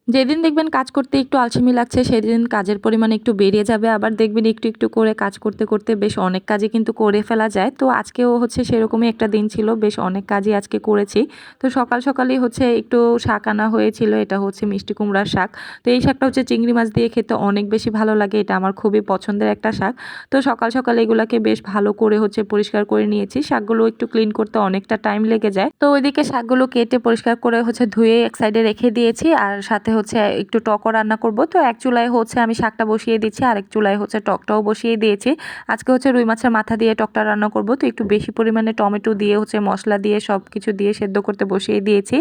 যেদিন দেখবেন কাজ করতে একটু আলসেমি লাগছে সেদিন কাজের পরিমাণ একটু বেড়ে যাবে, আবার দেখবেন একটু একটু করে কাজ করতে করতে বেশ অনেক কাজই কিন্তু করে ফেলা যায়। তো আজকেও হচ্ছে সেরকমই একটা দিন ছিল, বেশ অনেক কাজই আজকে করেছি। তো সকাল সকালই হচ্ছে একটু শাক আনা হয়েছিল, এটা হচ্ছে মিষ্টি কুমড়ার শাক। তো এই শাকটা হচ্ছে চিংড়ি মাছ দিয়ে খেতে অনেক বেশি ভালো লাগে, এটা আমার খুবই পছন্দের একটা শাক। তো সকাল সকাল এগুলাকে বেশ ভালো করে হচ্ছে পরিষ্কার করে নিয়েছি। শাকগুলো একটু ক্লিন করতে অনেকটা টাইম লেগে যায়, তো ওইদিকে শাকগুলো কেটে পরিষ্কার করে হচ্ছে ধুয়ে এক সাইডে রেখে দিয়েছি। আর সাথে হচ্ছে একটু টকও রান্না করব। তো এক চুলায় হচ্ছে আমি শাকটা বসিয়ে দিচ্ছি, আরেক চুলায় হচ্ছে টকটাও বসিয়ে দিয়েছি। আজকে হচ্ছে রুই মাছের মাথা দিয়ে টকটা রান্না করব। তো একটু বেশি পরিমাণে টমেটো দিয়ে হচ্ছে মশলা দিয়ে সব কিছু দিয়ে সেদ্ধ করতে বসিয়ে দিয়েছি।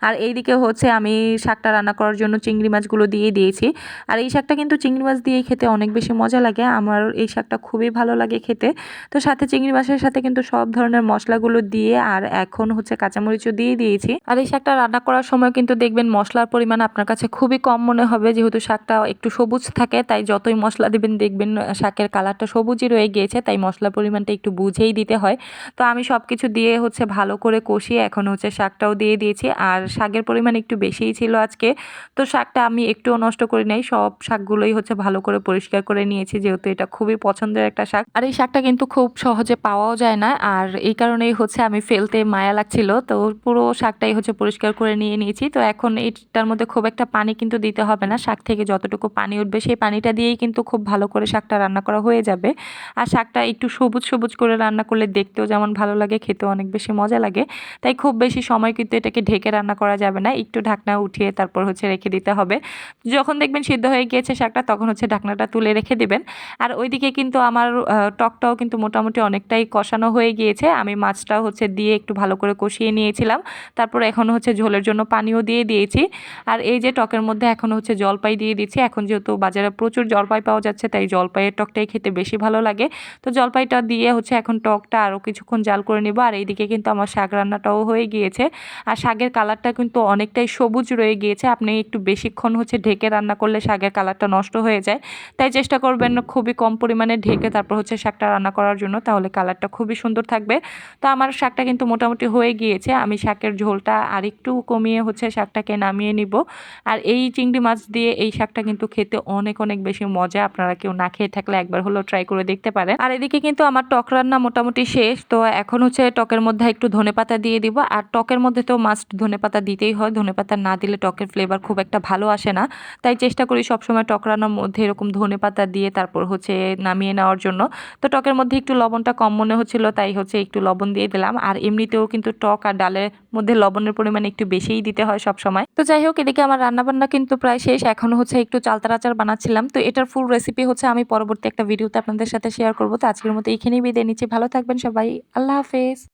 আর এইদিকে হচ্ছে আমি শাকটা রান্না করার জন্য চিংড়ি মাছগুলো দিয়ে দিয়েছি। আর এই শাকটা কিন্তু চিংড়ি মাছ দিয়ে খেতে অনেক বেশি মজা লাগে, আমার এই শাকটা খুবই ভালো লাগে খেতে। তো সাথে চিংড়ি মাছের সাথে কিন্তু সব ধরনের মশলাগুলো দিয়ে আর এখন হচ্ছে কাঁচামরিচও দিয়ে দিয়েছি। আর এই শাকটা রান্না করার সময় কিন্তু দেখবেন মশলার পরিমাণ আপনার কাছে খুবই কম মনে হবে, যেহেতু শাকটা একটু সবুজ থাকে, তাই যতই মশলা দিবেন দেখবেন শাকের কালারটা সবুজই রয়ে গিয়েছে, তাই মশলার পরিমাণটা একটু বুঝেই দিতে হয়। তো আমি সব কিছু দিয়ে হচ্ছে ভালো করে কষিয়ে এখন হচ্ছে শাকটাও দিয়ে দিয়েছি। আর শাকের পরিমাণ একটু বেশিই ছিল আজকে, তো শাকটা আমি একটুও নষ্ট করি নাই, সব শাকগুলোই হচ্ছে ভালো করে পরিষ্কার করে নিয়েছি, যেহেতু এটা খুবই পছন্দের একটা শাক। আর এই শাকটা কিন্তু খুব সহজে পাওয়াও যায় না, আর এই কারণেই হচ্ছে আমি ফেলতে মায়া লাগছিল। তো পুরো শাকটাই হচ্ছে পরিষ্কার করে নিয়ে নিয়েছি। তো এখন এইটার মধ্যে খুব একটা পানি কিন্তু দিতে হবে না, শাক থেকে যতটুকু পানি উঠবে সেই পানিটা দিয়েই কিন্তু খুব ভালো করে শাকটা রান্না করা হয়ে যাবে। আর শাকটা একটু সবুজ সবুজ করে রান্না করলে দেখতেও যেমন ভালো লাগে, খেতেও অনেক বেশি মজা লাগে। তাই খুব বেশি সময় কিন্তু এটাকে ঢেকে রান্না করা যাবে না, একটু ঢাকনা উঠিয়ে তারপর হচ্ছে রেখে দিতে হবে। যখন দেখবেন সিদ্ধ হয়ে গিয়েছে শাকটা তখন হচ্ছে ঢাকনাটা তুলে রেখে দিবেন। আর ওইদিকে কিন্তু আমার টকটাও কিন্তু মোটামুটি অনেকটাই কষানো হয়ে গিয়েছে, আমি মাছটাও হচ্ছে দিয়ে একটু ভালো করে কষিয়ে নিয়েছিলাম। তারপর এখন হচ্ছে ঝোলের জন্য পানিও দিয়ে দিয়েছি। আর এই যে টকের মধ্যে এখন হচ্ছে জলপাই দিয়ে দিচ্ছি, এখন যেহেতু বাজারে প্রচুর জলপাই পাওয়া যাচ্ছে তাই জলপাইয়ের টকটাই খেতে বেশি ভালো লাগে। তো জলপাইটা দিয়ে হচ্ছে এখন টকটা আরও কিছুক্ষণ জাল করে নিব। আর এইদিকে কিন্তু আমার শাক রান্নাটাও হয়ে গিয়েছে, আর শাকের কালারটা কিন্তু অনেকটাই সবুজ রয়ে গিয়েছে, আপনি একটু বেশিক্ষণ হচ্ছে ঢেকে রান্না করলে শাকের কালারটা নষ্ট হয়ে যায়, তাই চেষ্টা করবেন খুবই কম পরিমাণে ঢেকে তারপর হচ্ছে শাকটা রান্না করার জন্য, তাহলে কালারটা খুবই সুন্দর থাকবে। তো আমার শাকটা কিন্তু মোটামুটি হয়ে গিয়েছে, আমি শাকের ঝোলটা আরেকটু কমিয়ে হচ্ছে শাকটাকে নামিয়ে নিব। আর এই চিংড়ি মাছ দিয়ে এই শাকটা কিন্তু খেতে অনেক অনেক বেশি মজা, আপনারা কেউ না খেয়ে থাকলে একবার হলেও ট্রাই করে দেখতে পারেন। আর এদিকে কিন্তু আমার টক রান্না মোটামুটি শেষ, তো এখন হচ্ছে টকের মধ্যে একটু ধনেপাতা দিয়ে দিব। আর টকের মধ্যে তো মাস্ট ধনেপাতা দিতেই হয়, ধনেপাতা না দিলে টকের ফ্লেভার খুব একটা ভালো আসে না, তাই চেষ্টা করি সবসময় টক রান্নার মধ্যে এরকম ধনেপাতা দিয়ে তারপর হচ্ছে নামিয়ে নেওয়ার জন্য। তো টকের মধ্যে একটু লবণটা কম মনে হচ্ছিল, তাই হচ্ছে একটু লবণ দিয়ে দিলাম। আর এমনিতেও কিন্তু টক আর ডালের মধ্যে লবণের পরিমাণ একটু বেশিই দিতে হয় সব সময়। তো যাই হোক, এদিকে আমার রান্নাবান্না কিন্তু প্রায় শেষ, এখন হচ্ছে একটু চালতার আচার বানাচ্ছিলাম। তো এটার ফুল রেসিপি হচ্ছে আমি পরবর্তী একটা ভিডিওতে আপনাদের সাথে শেয়ার করবো। তো আজকের মতো এখানেই বিদায় নিচ্ছি, ভালো থাকবেন সবাই, আল্লাহ হাফেজ।